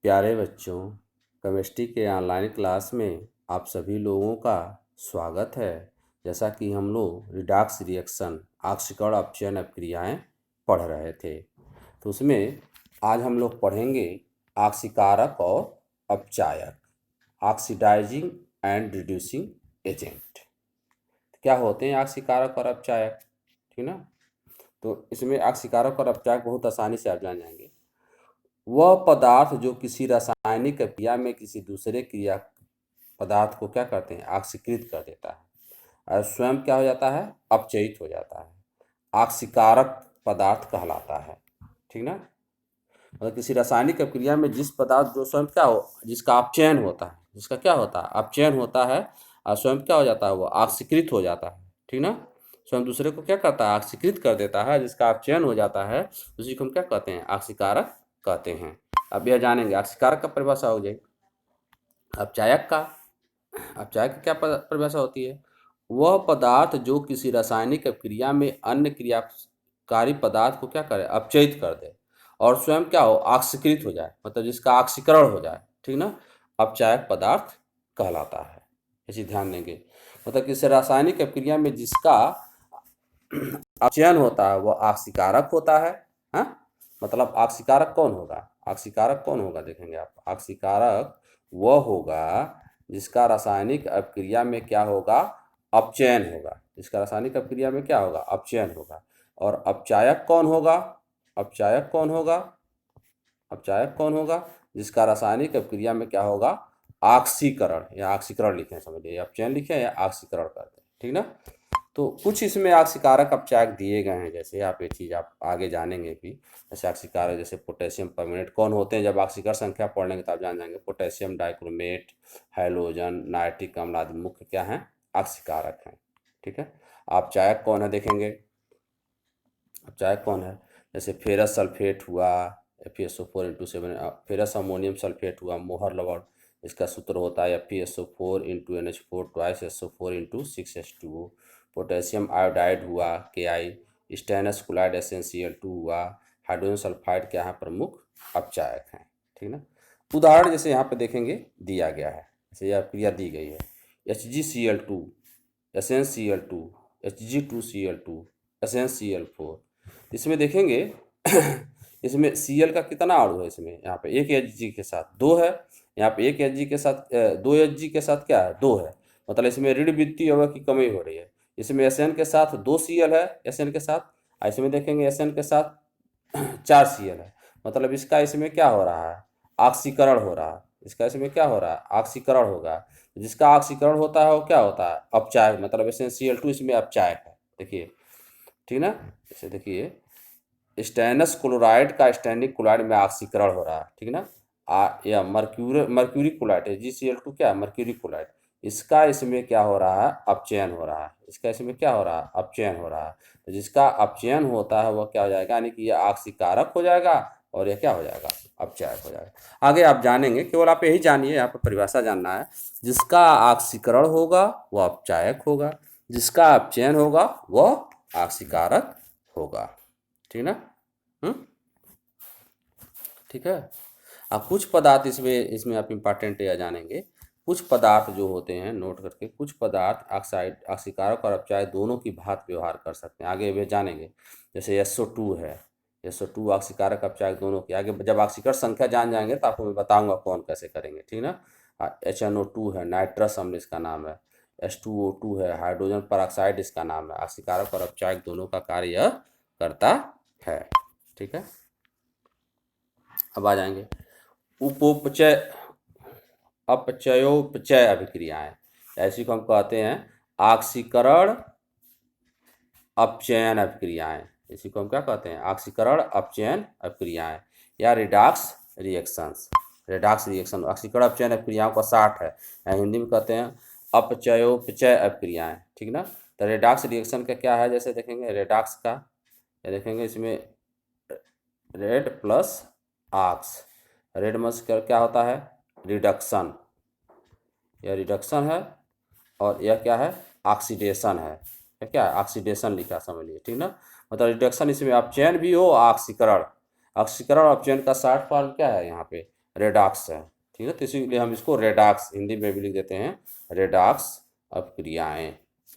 प्यारे बच्चों, केमिस्ट्री के ऑनलाइन क्लास में आप सभी लोगों का स्वागत है। जैसा कि हम लोग रिडॉक्स रिएक्शन ऑक्सीकरण अपचयन अभिक्रियाएं पढ़ रहे थे, तो उसमें आज हम लोग पढ़ेंगे ऑक्सीकारक और अपचायक, ऑक्सीडाइजिंग एंड रिड्यूसिंग एजेंट। क्या होते हैं ऑक्सीकारक और अपचायक, ठीक ना। तो इसमें ऑक्सीकारक और अपचायक बहुत आसानी से आप जान जाएंगे। वह पदार्थ जो किसी रासायनिक क्रिया में किसी दूसरे क्रिया पदार्थ को क्या करते हैं, ऑक्सीकृत कर देता है और स्वयं क्या हो जाता है, अपचयित हो जाता है, ऑक्सीकारक पदार्थ कहलाता है, ठीक ना। मतलब किसी रासायनिक क्रिया में जिस पदार्थ जो स्वयं क्या हो, जिसका अपचयन होता है, जिसका क्या होता है, अपचयन होता है और स्वयं क्या हो जाता है, वो ऑक्सीकृत हो जाता है, ठीक ना। स्वयं दूसरे को क्या करता है, ऑक्सीकृत कर देता है, जिसका अपचयन हो जाता है, उसी को हम क्या कहते हैं, ऑक्सीकारक कहते हैं। अब यह जानेंगे ऑक्सीकारक का परिभाषा हो जाएगी। अपचायक का, अपचायक की क्या परिभाषा होती है, वह पदार्थ जो किसी रासायनिक क्रिया में अन्य क्रियाकारी पदार्थ को क्या करे, अपचयित कर दे और स्वयं क्या हो, ऑक्सीकृत हो जाए, मतलब जिसका ऑक्सीकरण हो जाए, ठीक ना, अपचायक पदार्थ कहलाता है। इसी ध्यान देंगे, मतलब किसी रासायनिक क्रिया में जिसका अपचयन होता है वह ऑक्सीकारक होता है। हाँ, मतलब ऑक्सीकारक कौन होगा, ऑक्सीकारक कौन होगा, देखेंगे आप। ऑक्सीकारक वह होगा जिसका रासायनिक अपक्रिया में क्या होगा, अपचयन होगा, जिसका रासायनिक अपक्रिया में क्या होगा, अपचयन होगा। और अपचायक कौन होगा, अपचायक कौन होगा, अपचायक कौन होगा, जिसका रासायनिक अपक्रिया में क्या होगा, ऑक्सीकरण, या ऑक्सीकरण लिखे समझिए, अपचयन लिखे या ऑक्सीकरण करते हैं, ठीक ना। तो कुछ इसमें ऑक्सीकारक अपचायक दिए गए हैं, जैसे आप ये चीज़ आप आगे जानेंगे कि जैसे ऑक्सीकारक, जैसे पोटेशियम परमैंगनेट कौन होते हैं, जब ऑक्सीकरण संख्या पढ़ लेंगे तो आप जान जाएंगे। पोटेशियम डाइक्रोमेट, हैलोजन, नाइट्रिक अम्ल आदि मुख्य क्या हैं, ऑक्सीकारक हैं, ठीक है। अपचायक कौन है, देखेंगे अपचायक कौन है, जैसे फेरस सल्फेट हुआ, FeSO4 × 7, फेरस अमोनियम सल्फेट हुआ, मोहर लवण, इसका सूत्र होता है FeSO4 × NH4 twice SO4 × 6H2O। Potassium iodide हुआ Ki, स्टेनस क्लोराइड SnCl2 हुआ, हाइड्रोजन सल्फाइड के यहाँ प्रमुख अपचायक हैं, ठीक ना। उदाहरण जैसे यहाँ पे देखेंगे दिया गया है, जैसे यह क्रिया दी गई है, HgCl2, SnCl2, Hg2Cl2, SnCl4। इसमें देखेंगे इसमें Cl का कितना अणु है, इसमें यहाँ पे एक Hg के साथ दो है, यहाँ पे एक Hg के साथ दो Hg के साथ क्या है, दो है, मतलब इसमें ऋण विद्युतीय अवयव की कमी हो रही है। इसमें Sn के साथ दो Cl है, Sn के साथ, इसमें देखेंगे Sn के साथ चार Cl है, मतलब इसका इसमें क्या हो रहा है, ऑक्सीकरण हो रहा है, इसका इसमें क्या हो रहा है, ऑक्सीकरण होगा। जिसका ऑक्सीकरण होता है वो क्या होता है, अपचायक, मतलब SnCl2 इसमें अपचायक है, देखिए, ठीक ना। जैसे देखिए स्टेनस क्लोराइड का स्टैंडिक क्लोराइड में ऑक्सीकरण हो रहा है, ठीक ना। या मर्क्यूरी क्लोराइड है, GCl2 क्या है, मर्क्यूरी क्लोराइड, इसका इसमें क्या हो रहा है, अपचयन हो रहा है, इसका इसमें क्या हो रहा है, अपचयन हो रहा है। तो जिसका अपचयन होता है वह क्या हो जाएगा, यानी कि यह ऑक्सीकारक हो जाएगा और यह क्या हो जाएगा, अपचायक हो जाएगा। आगे आप जानेंगे, केवल आप यही जानिए, यहाँ पर परिभाषा जानना है। जिसका ऑक्सीकरण होगा वह अपचायक होगा, जिसका अपचयन होगा वह ऑक्सीकारक होगा, ठीक ना। ठीक है। अब कुछ पदार्थ इसमें इसमें आप इम्पॉर्टेंट या जानेंगे, कुछ पदार्थ जो होते हैं, नोट करके, कुछ पदार्थ ऑक्साइड ऑक्सीकारक और अपचायक दोनों की भांति व्यवहार कर सकते हैं, आगे वे जानेंगे। जैसे SO2 है, SO2 ऑक्सीकारक अपचायक दोनों की, आगे जब ऑक्सीकरण संख्या जान जाएंगे तो आपको मैं बताऊंगा कौन कैसे करेंगे, ठीक ना। HNO2 है, नाइट्रस अम्ल इसका नाम है। H2O2 है, हाइड्रोजन परऑक्साइड इसका नाम है। ऑक्सीकारक और अपचायक दोनों का कार्य यह करता है, ठीक है। अब आ जाएंगे उपोपचय, अपचयोपचय अभिक्रियाएं, ऐसी को हम कहते हैं ऑक्सीकरण अपचयन अभिक्रियाएं। इसी को हम क्या कहते हैं, ऑक्सीकरण अपचयन अभिक्रियाएं या रिडॉक्स रिएक्शंस। रिडॉक्स रिएक्शन ऑक्सीकरण अपचयन अभिक्रियाओं का 60 है, या हिंदी में कहते हैं अपचयोपचय अभिक्रियाएं, ठीक ना। तो रिडॉक्स रिएक्शन का क्या है, जैसे देखेंगे रिडॉक्स का, देखेंगे इसमें रेड प्लस ऑक्स, रेड मस क्या होता है, रिडक्शन, यह रिडक्शन है, और यह क्या है, ऑक्सीडेशन है, यह क्या है, ऑक्सीडेशन लिखा समझ लीजिए, ठीक ना। मतलब रिडक्शन इसमें अपचयन भी हो, ऑक्सीकरण, ऑक्सीकरण अपचयन का 60 फॉर्म क्या है यहाँ पे, रेडॉक्स है, ठीक है। तो इसीलिए हम इसको रेडॉक्स हिंदी में भी लिख देते हैं, रेडॉक्स अपक्रियाएं,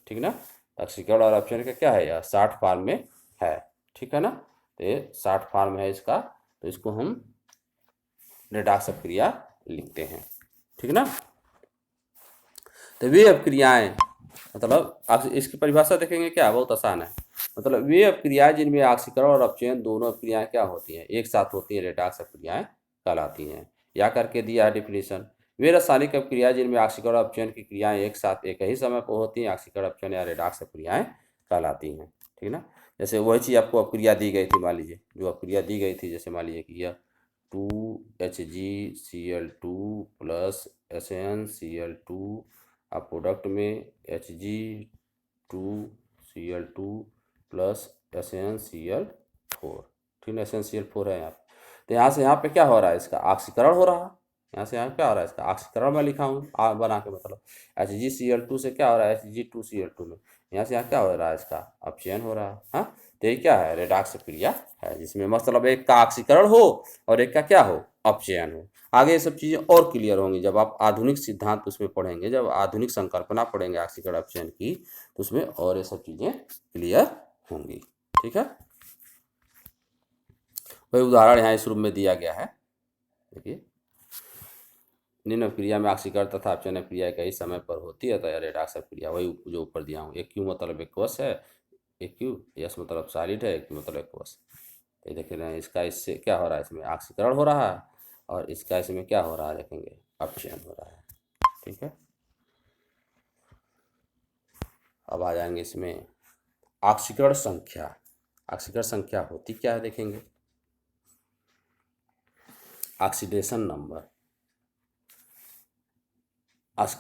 ठीक ना। ऑक्सीकरण और अपचयन का क्या है, यह शॉर्ट फॉर्म में है, ठीक है ना। तो ये शॉर्ट फॉर्म है इसका, तो इसको हम रेडॉक्स अपक्रिया लिखते हैं, ठीक ना। तो वे अपक्रियाएं मतलब आप इसकी परिभाषा देखेंगे, क्या बहुत आसान है। मतलब वे अपक्रियाएं जिनमें ऑक्सीकरण और अपचयन दोनों अपक्रियाएं क्या होती हैं, एक साथ होती हैं, रेडॉक्स अपक्रियाएं कहलाती हैं। या करके दिया है डिफिनीशन, वे रासायनिक अपक्रियाएं जिनमें ऑक्सीकरण और अपचयन की क्रियाएं एक साथ एक ही समय पर होती हैं, ऑक्सीकरण अपचयन या रेडॉक्स अपक्रियाएं कहलाती हैं, ठीक ना। जैसे वही चीज़ आपको अपक्रिया दी गई थी, मान लीजिए जो अपक्रिया दी गई थी, जैसे मान लीजिए कि यह 2HgCl2 प्लस SnCl2 आप प्रोडक्ट में Hg2Cl2 प्लस SnCl4, ठीक है, SnCl4 है यहाँ पे। तो यहाँ से यहाँ पे क्या हो रहा है, इसका ऑक्सीकरण हो रहा है। यहाँ से यहाँ क्या हो रहा है, इसका ऑक्सीकरण मैं लिखा हूँ बना के, मतलब HgCl2 से क्या हो रहा है, Hg2Cl2 में, यहाँ से यहाँ क्या हो रहा है, इसका अपचयन हो रहा है। हाँ, तो ये क्या है, रेडॉक्स क्रिया है, जिसमें मतलब एक का ऑक्सीकरण हो और एक का क्या हो, अपचयन हो। आगे ये सब चीज़ें और क्लियर होंगी जब आप आधुनिक सिद्धांत उसमें पढ़ेंगे, जब आधुनिक संकल्पना पढ़ेंगे ऑक्सीकरण अपचयन की, तो उसमें और ये सब चीज़ें क्लियर होंगी, ठीक है। वही उदाहरण यहाँ इस रूप में दिया गया है, देखिए, निम्न क्रिया में ऑक्सीकरण तथा अपचयन क्रिया एक ही समय पर होती है, तो यह रेडॉक्स क्रिया, वही जो ऊपर दिया हूँ। एक क्यू मतलब एक्वस है, एक क्यू यस मतलब सॉलिड है, एक क्यू मतलब एक्वस। ये देख रहे हैं, इसका इससे क्या हो रहा है, इसमें ऑक्सीकरण हो रहा है और इसका इसमें क्या हो रहा है, देखेंगे अपचयन हो रहा है, ठीक है। अब आ जाएंगे इसमें ऑक्सीकरण संख्या। ऑक्सीकरण संख्या होती क्या है, देखेंगे, ऑक्सीडेशन नंबर।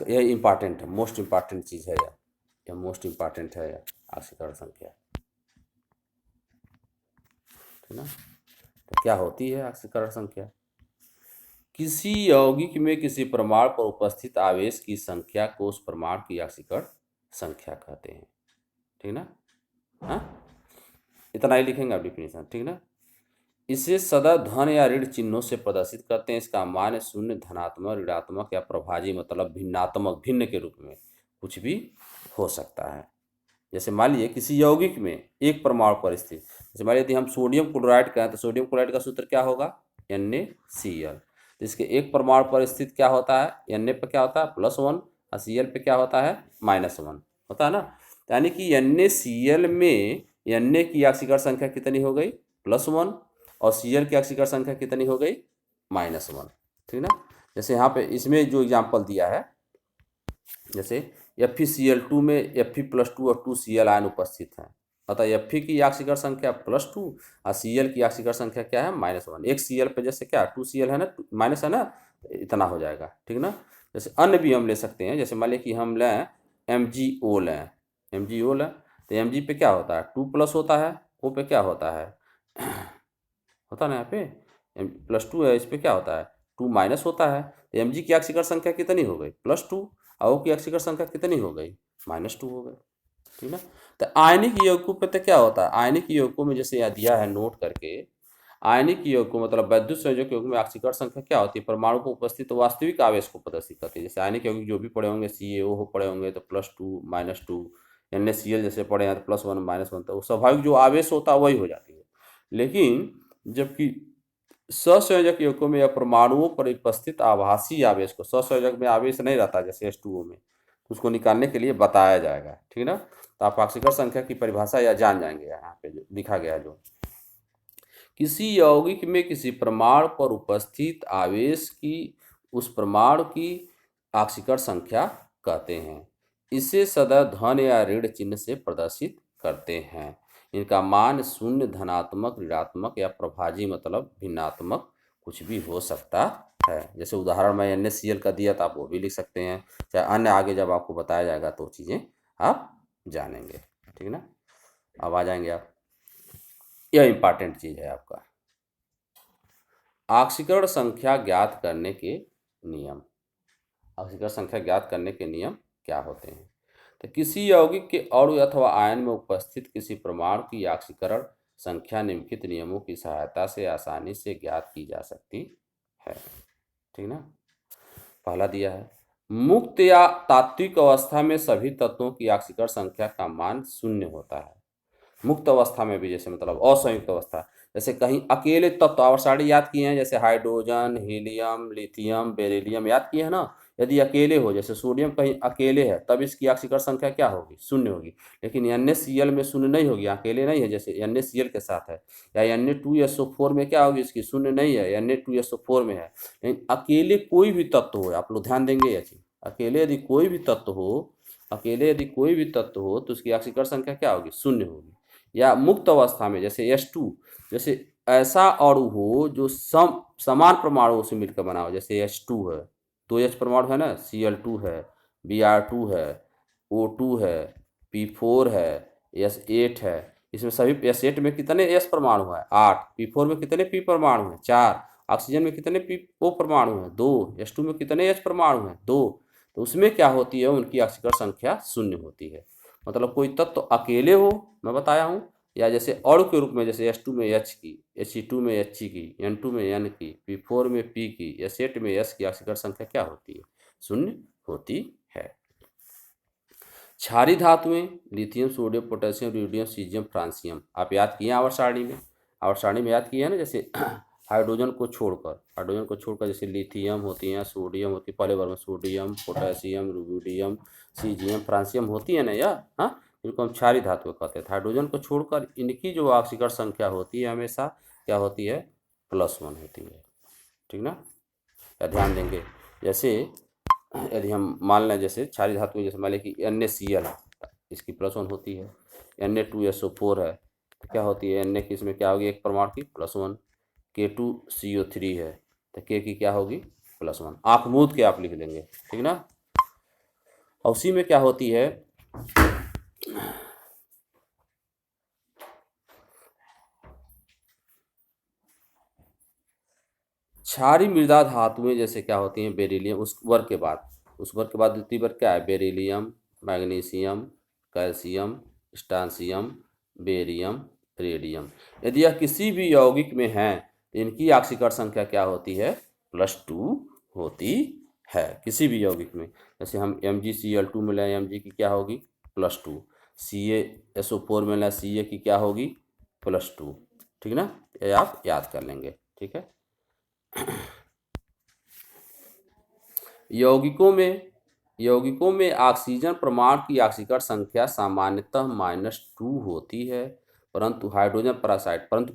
यह इंपॉर्टेंट है, मोस्ट इंपॉर्टेंट चीज़ है यह मोस्ट इंपॉर्टेंट है यह ऑक्सीकरण संख्या, ठीक ना। तो क्या होती है ऑक्सीकरण संख्या, किसी यौगिक में किसी परमाणु पर उपस्थित आवेश की संख्या को उस परमाणु की ऑक्सीकरण संख्या कहते हैं, ठीक ना। हाँ, इतना ही लिखेंगे आप डिफिनेशन, ठीक ना। इसे सदा धन या ऋण चिन्हों से प्रदर्शित करते हैं। इसका मान शून्य, धनात्मक, ऋणात्मक या प्रभाजी मतलब भिन्नात्मक, भिन्न के रूप में कुछ भी हो सकता है। जैसे मान लीजिए किसी यौगिक में एक परमाणु पर स्थित, जैसे मान लीजिए हम सोडियम क्लोराइड का है, तो सोडियम क्लोराइड का सूत्र क्या होगा, NaCl। तो इसके एक परमाणु पर स्थित क्या होता है, Na पे क्या होता है +1 और Cl पे क्या होता है -1 होता है ना। यानी कि NaCl में Na की ऑक्सीकरण संख्या कितनी हो गई, +1, और Cl की ऑक्सीकरण संख्या कितनी हो गई, -1, ठीक ना। जैसे यहाँ पे इसमें जो एग्जाम्पल दिया है, जैसे FeCl2 में Fe+2 और 2Cl आयन उपस्थित हैं, अतः Fe की ऑक्सीकरण संख्या +2 और Cl की ऑक्सीकरण संख्या क्या है, -1। एक Cl पे जैसे क्या 2Cl है ना, माइनस है ना, इतना हो जाएगा, ठीक ना। जैसे अन्य भी हम ले सकते हैं, जैसे मान लें कि हम लें MgO लें, MgO लें, तो Mg पे क्या होता है 2+ होता है, O पे क्या होता है होता ना, यहाँ पे +2 है, इस पे क्या होता है 2- होता है। तो Mg की ऑक्सीकरण संख्या कितनी हो गई, +2, और O की ऑक्सीकरण संख्या कितनी हो गई, -2 हो गई, ठीक ना। तो आयनिक यौगिकों पे तो क्या होता है, आयनिक यौगिकों में जैसे यहाँ दिया है नोट करके, आयनिक यौगिकों मतलब वैद्युत संयोजक यौगिक में ऑक्सीकरण संख्या क्या होती है, परमाणु को उपस्थित वास्तविक आवेश को प्रदर्शित करती है। जैसे आयनिक यौगिक जो भी पढ़े होंगे, CaO पढ़े होंगे तो +2 -2, NaCl जैसे पढ़े हैं तो +1 -1, तो स्वाभाविक जो आवेश होता है वही हो जाती है। लेकिन जबकि सहसंयोजक यौगिकों में या परमाणुओं पर उपस्थित आभासी आवेश को, सहसंयोजक में आवेश नहीं रहता जैसे H2O में, उसको निकालने के लिए बताया जाएगा, ठीक ना। तो आप ऑक्सीकरण संख्या की परिभाषा या जान जाएंगे, यहाँ पे जो लिखा गया है, जो किसी यौगिक में किसी परमाणु पर उपस्थित आवेश की उस परमाणु की ऑक्सीकरण संख्या कहते हैं। इसे सदा धन या ऋण चिन्ह से प्रदर्शित करते हैं। इनका मान शून्य, धनात्मक, ऋणात्मक या प्रभाजी मतलब भिन्नात्मक कुछ भी हो सकता है। जैसे उदाहरण मैं NaCl का दिया था, आप वो भी लिख सकते हैं, चाहे अन्य आगे जब आपको बताया जाएगा तो चीज़ें आप जानेंगे, ठीक ना। अब आ जाएंगे आप, यह इंपॉर्टेंट चीज़ है आपका, ऑक्सीकरण संख्या ज्ञात करने के नियम। ऑक्सीकरण संख्या ज्ञात करने के नियम क्या होते हैं, तो किसी यौगिक के अणु अथवा आयन में उपस्थित किसी परमाणु की ऑक्सीकरण संख्या निम्नलिखित नियमों की सहायता से आसानी से ज्ञात की जा सकती है। ठीक ना। पहला दिया है मुक्त या तात्विक अवस्था में सभी तत्वों की ऑक्सीकरण संख्या का मान शून्य होता है। मुक्त अवस्था में भी, जैसे मतलब असंयुक्त अवस्था, जैसे कहीं अकेले तत्व आवर्त सारणी याद किए हैं, जैसे हाइड्रोजन, हीलियम, लिथियम, बेरिलियम याद किए हैं ना। यदि अकेले हो, जैसे सोडियम कहीं अकेले है, तब इसकी ऑक्सीकरण संख्या क्या होगी? शून्य होगी। लेकिन NaCl में शून्य नहीं होगी, अकेले नहीं है, जैसे NaCl के साथ है। या Na2SO4 में क्या होगी? इसकी शून्य नहीं है, Na2SO4 में है। लेकिन अकेले कोई भी तत्व हो, आप लोग ध्यान देंगे यह चीज, अकेले यदि कोई भी तत्व हो, अकेले यदि कोई भी तत्व हो तो उसकी ऑक्सीकरण संख्या क्या होगी? शून्य होगी। या मुक्त अवस्था में जैसे H2, जैसे ऐसा अणु हो जो समान परमाणुओं से मिलकर बना हो, जैसे H2 है, 2H परमाणु है ना, Cl2 है, Br2 है, O2 है, P4 है, S8 है। इसमें सभी S8 में कितने S परमाणु है? 8। P4 में कितने P परमाणु हैं? 4। ऑक्सीजन में कितने O परमाणु हैं? 2। H2 में कितने H परमाणु हैं? 2। तो उसमें क्या होती है? उनकी ऑक्सीकरण संख्या शून्य होती है। मतलब कोई तत्व अकेले हो, मैं बताया हूँ, या जैसे अणु के रूप में, जैसे H2 में H की, He2 में H की, N2 में N की, P4 में P की, S8 में S की ऑक्सीकरण संख्या क्या होती है? शून्य होती है। क्षारीय धातुएं lithium, sodium, potassium, rubidium, caesium, francium आप याद किए आवर्त सारणी में, आवर्त सारणी में याद किए हैं ना। जैसे हाइड्रोजन को छोड़कर जैसे लिथियम होती हैं, सोडियम होती है, पहले वर्ग में sodium, potassium, rubidium, caesium, francium होती है ना, या हाँ, इनको हम क्षारीय धातु कहते हैं। हाइड्रोजन को छोड़कर इनकी जो ऑक्सीकरण संख्या होती है हमेशा क्या होती है? +1 होती है। ठीक ना। या ध्यान देंगे, जैसे यदि हम मान लें, जैसे क्षारीय धातु में जैसे मान लें कि NaCl है, इसकी +1 होती है। Na2SO4 है, तो क्या होती है? Na की इसमें क्या होगी? एक परमाणु की +1। K2CO3 है, तो K की क्या होगी? +1। आँख मूंद के आप लिख लेंगे, ठीक ना। और उसी में क्या होती है? क्षारीय मृदा धातुएं जैसे क्या होती हैं? बेरिलियम। उस वर्ग के बाद द्वितीय वर्ग क्या है? Beryllium, magnesium, calcium, strontium, barium, radium. यदि यह किसी भी यौगिक में है तो इनकी ऑक्सीकरण संख्या क्या होती है? +2 होती है, किसी भी यौगिक में। जैसे हम MgCl2 में लें, Mg की क्या होगी? +2। CaSO4 में लें, Ca की क्या होगी? +2। ठीक ना, ये आप याद कर लेंगे। ठीक है। यौगिकों में ऑक्सीजन परमाणु की ऑक्सीकरण संख्या सामान्यतः -2 होती है, परंतु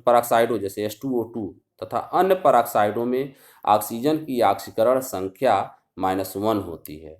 परऑक्साइडों जैसे H2O2 तथा अन्य परऑक्साइडों में ऑक्सीजन की ऑक्सीकरण संख्या -1 होती है।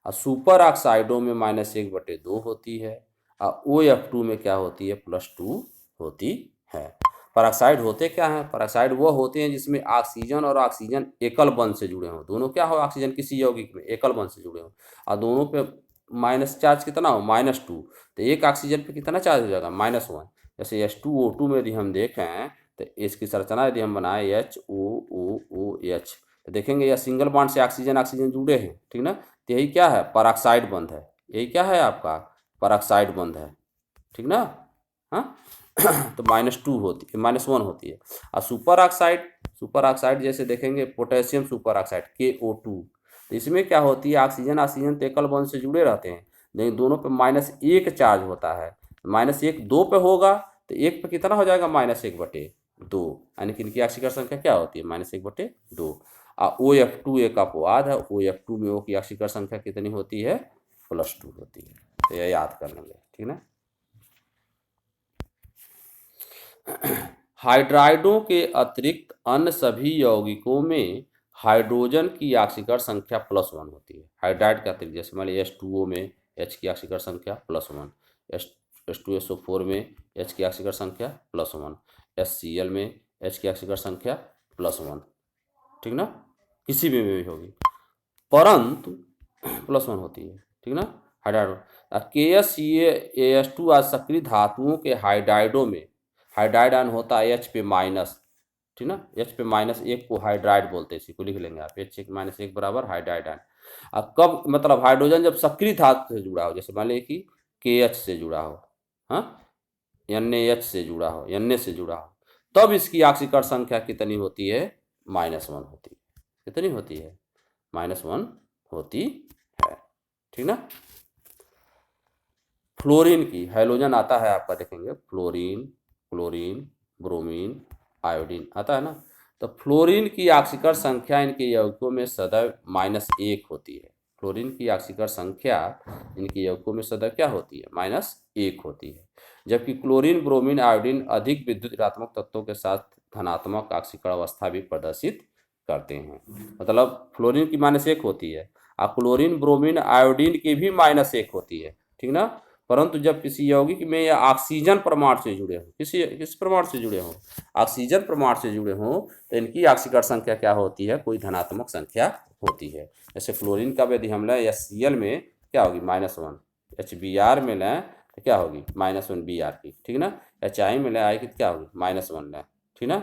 और सुपर ऑक्साइडों में -1/2 होती है। और OF2 में क्या होती है? +2 होती है। पेरोक्साइड होते क्या हैं? पेरोक्साइड वो होते हैं जिसमें ऑक्सीजन और ऑक्सीजन एकल बंध से जुड़े हों। दोनों क्या हो? ऑक्सीजन किसी यौगिक में एकल बंध से जुड़े हों और दोनों पे माइनस चार्ज कितना हो? -2। तो एक ऑक्सीजन पे कितना चार्ज हो जाएगा? -1। जैसे H2O2 में यदि हम देखें तो इसकी संरचना यदि हम बनाए HOOOH, तो देखेंगे यह सिंगल बॉन्ड से ऑक्सीजन ऑक्सीजन जुड़े हैं, ठीक ना। तो यही क्या है? पेरोक्साइड बंध है। यही क्या है आपका? पेरोक्साइड बंध है, ठीक ना। हाँ। तो -2 होती है, -1 होती है। और सुपर ऑक्साइड जैसे देखेंगे पोटेशियम सुपर ऑक्साइड KO2, तो इसमें क्या होती है? ऑक्सीजन ऑक्सीजन तो एकल बंध से जुड़े रहते हैं, लेकिन दोनों पे -1 चार्ज होता है। -1 दो पे होगा तो एक पे कितना हो जाएगा? -1/2। यानी कि इनकी ऑक्सीकरण संख्या क्या होती है? -1/2। और OF2 एक अपवाद है, OF2 में O की ऑक्सीकरण संख्या कितनी होती है? +2 होती है। तो यह याद कर लेंगे, ठीक ना। हाइड्राइडों के अतिरिक्त अन्य सभी यौगिकों में हाइड्रोजन की ऑक्सीकरण संख्या +1 होती है। हाइड्राइड के अतिरिक्त जैसे मान लीजिए H2O में H की ऑक्सीकरण संख्या +1, H2SO4 में H की ऑक्सीकरण संख्या +1, HCl में H की ऑक्सीकरण संख्या +1, ठीक ना। किसी भी में भी होगी, परंतु +1 होती है, ठीक ना। हाइड्राइड KSCA2 आज सक्रिय धातुओं के हाइड्राइडों में हाइड्राइड आयन होता है H पे-, ठीक ना। H पे-1 को हाइड्राइड बोलते हैं, इसी को लिख लेंगे आप, H1 बराबर हाइड्राइड आयन। अब कब मतलब हाइड्रोजन जब सक्रिय धातु से जुड़ा हो, जैसे मान लीजिए कि KH से जुड़ा हो, हाँ, NaH से जुड़ा हो, Na से जुड़ा हो, तब इसकी ऑक्सीकरण संख्या कितनी होती है? -1 होती है। कितनी होती है? -1 होती है। ठीक ना। फ्लोरीन की, हैलोजन आता है आपका, देखेंगे फ्लोरीन, क्लोरीन, ब्रोमीन, आयोडीन आता है ना। तो फ्लोरीन की ऑक्सीकरण संख्या इनके यौगिकों में सदैव -1 होती है। फ्लोरीन की ऑक्सीकरण संख्या इनके यौगिकों में सदैव क्या होती है? -1 होती है। जबकि क्लोरीन, ब्रोमीन, आयोडीन अधिक विद्युत ऋणात्मक तत्वों के साथ धनात्मक ऑक्सीकरण अवस्था भी प्रदर्शित करते हैं। मतलब फ्लोरीन की -1 होती है और क्लोरीन, ब्रोमीन, आयोडीन की भी -1 होती है। ठीक ना। परंतु जब किसी यौगिक में यह ऑक्सीजन परमाणु से जुड़े हों, किस परमाणु से जुड़े हों? ऑक्सीजन परमाणु से जुड़े हों, तो इनकी ऑक्सीकरण संख्या क्या होती है? कोई धनात्मक संख्या होती है। जैसे फ्लोरीन का यदि हम लें HCl में क्या होगी? -1। HBr में लें तो क्या होगी? -1 Br की। ठीक ना। HI में लें आई की क्या होगी? -1 लें। ठीक ना।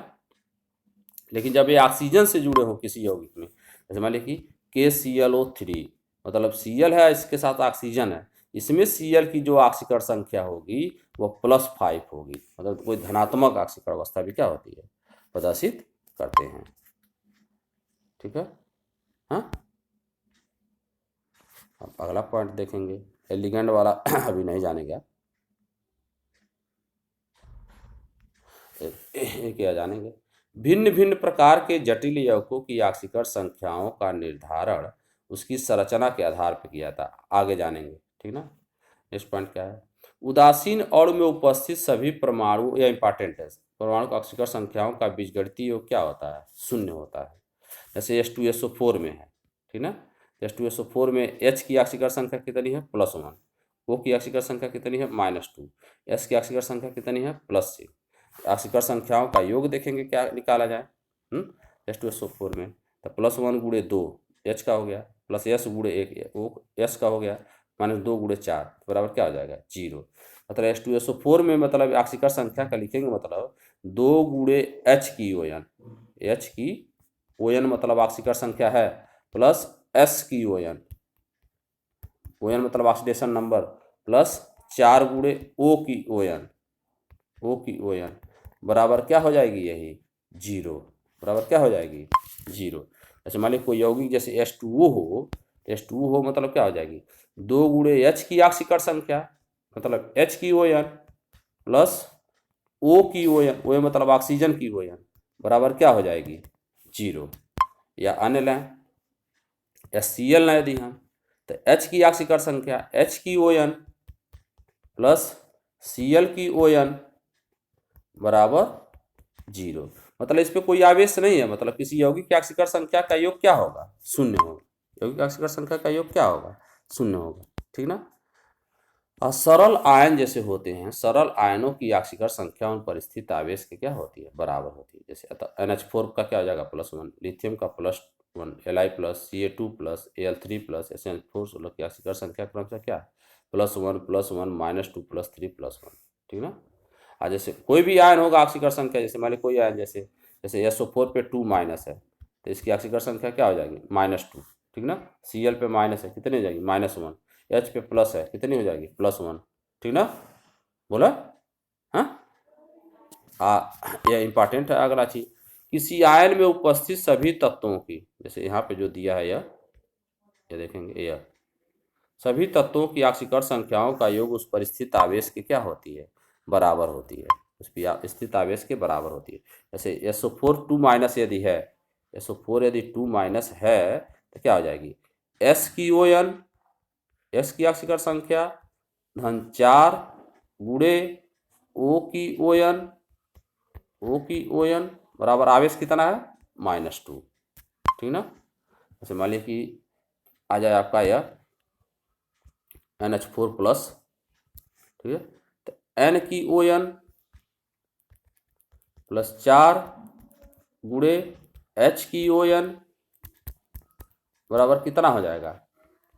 लेकिन जब ये ऑक्सीजन से जुड़े हों किसी यौगिक में, जैसे मान लीजिए कि KClO3, मतलब Cl है, इसके साथ ऑक्सीजन है, इसमें Cl की जो ऑक्सीकरण संख्या होगी वो +5 होगी। मतलब कोई धनात्मक ऑक्सीकरण अवस्था भी क्या होती है? प्रदर्शित करते हैं। ठीक है। हाँ, अब अगला पॉइंट देखेंगे, लिगेंड वाला अभी नहीं जानेंगे आप, ये क्या जानेंगे। भिन्न भिन्न प्रकार के जटिल यौगिकों की ऑक्सीकरण संख्याओं का निर्धारण उसकी संरचना के आधार पर किया था, आगे जानेंगे। ठीक ना। नेक्स्ट पॉइंट क्या है? उदासीन अणु में उपस्थित सभी परमाणु, यह इंपॉर्टेंट है, परमाणु की ऑक्सीकरण संख्याओं का बीजगणितीय योग क्या होता है? 0 होता है। जैसे H2SO4 में है। ठीक ना। H2SO4 में H की ऑक्सीकरण संख्या कितनी है? +1। O की ऑक्सीकरण संख्या कितनी है? -2। S की ऑक्सीकरण संख्या कितनी है? +6। ऑक्सीकरण संख्याओं का योग देखेंगे क्या निकाला जाए। H2SO4 में तो +1 गुणे 2 H का हो गया, +S गुणे 1 O S का हो गया, -2 गुणे 4 बराबर क्या हो जाएगा? 0। मतलब H2SO4 में मतलब ऑक्सीकरण संख्या का लिखेंगे मतलब 2 गुणे H की ON, H की ON मतलब ऑक्सीकरण संख्या है, प्लस S की ON, ON मतलब ऑक्सीडेशन नंबर, प्लस 4 गुणे O की ON, O की ON बराबर क्या हो जाएगी? यही 0। बराबर क्या हो जाएगी? 0। जैसे मान लीजिए कोई यौगिक जैसे H2O हो, H2O मतलब क्या हो जाएगी? 2 गुणे H की ऑक्सीकरण संख्या मतलब H की ON प्लस O की ON, ON मतलब ऑक्सीजन की ON बराबर क्या हो जाएगी? 0। या अन्य लें HCl लें यदि हम, तो H की ऑक्सीकरण संख्या H की ON प्लस Cl की ON बराबर 0। मतलब इस पे कोई आवेश नहीं है, मतलब किसी यौगिक की ऑक्सीकरण संख्या का योग क्या होगा? 0 होगा। यौगिक की ऑक्सीकरण संख्या का योग क्या होगा? 0 होगा। ठीक ना। और सरल आयन जैसे होते हैं, सरल आयनों की ऑक्सीकरण संख्या उन पर स्थित आवेश की क्या होती है? बराबर होती है। जैसे अतः NH4 का क्या हो जाएगा? +1, लिथियम का +1, Li plus, Ca2 plus, Al3 plus, SN4 की ऑक्सीकरण संख्या क्रमशः क्या है? +1 +1 -2 +3 +1। ठीक ना। और जैसे कोई भी आयन होगा ऑक्सीकरण संख्या, जैसे मान लीजिए कोई आयन जैसे जैसे SO4 पे 2 माइनस है, तो इसकी ऑक्सीकरण संख्या क्या हो जाएगी? -2। ठीक ना। Cl पे माइनस है, कितनी हो जाएगी? -1। H पे प्लस है, कितनी हो जाएगी? +1। ठीक ना। बोला। हाँ। यह इंपॉर्टेंट है। अगला चीज, किसी आयन में उपस्थित सभी तत्वों की, जैसे यहाँ पे जो दिया है यह देखेंगे, यह सभी तत्वों की ऑक्सीकरण संख्याओं का योग उस पर स्थित आवेश की क्या होती है? बराबर होती है। उस पर स्थित आवेश के बराबर होती है। जैसे SO4 2 माइनस यदि है, SO4 यदि 2 माइनस है तो क्या हो जाएगी? S की ON, S की ऑक्सीकरण संख्या -4 गुणे O की ON, O की ON बराबर आवेश कितना है? -2। ठीक ना। जैसे मान लीजिए कि आ जाए आपका यह NH4 प्लस। ठीक है। तो N की ON +4 गुणे H की ON बराबर कितना हो जाएगा?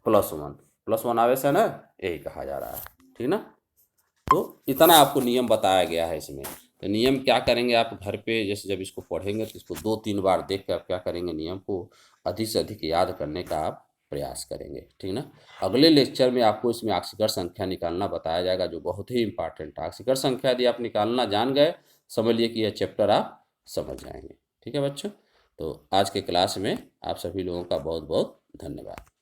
+1। +1 आवेश है ना, यही कहा जा रहा है। ठीक ना। तो इतना आपको नियम बताया गया है इसमें। तो नियम क्या करेंगे आप घर पे, जैसे जब इसको पढ़ेंगे तो इसको 2-3 बार देख कर आप क्या करेंगे, नियम को अधिक से अधिक याद करने का आप प्रयास करेंगे। ठीक ना। अगले लेक्चर में आपको इसमें ऑक्सीकरण संख्या निकालना बताया जाएगा, जो बहुत ही इंपॉर्टेंट है। ऑक्सीकरण संख्या यदि आप निकालना जान गए, समझ लिए कि यह चैप्टर आप समझ जाएंगे। ठीक है बच्चों। तो आज के क्लास में आप सभी लोगों का बहुत बहुत धन्यवाद।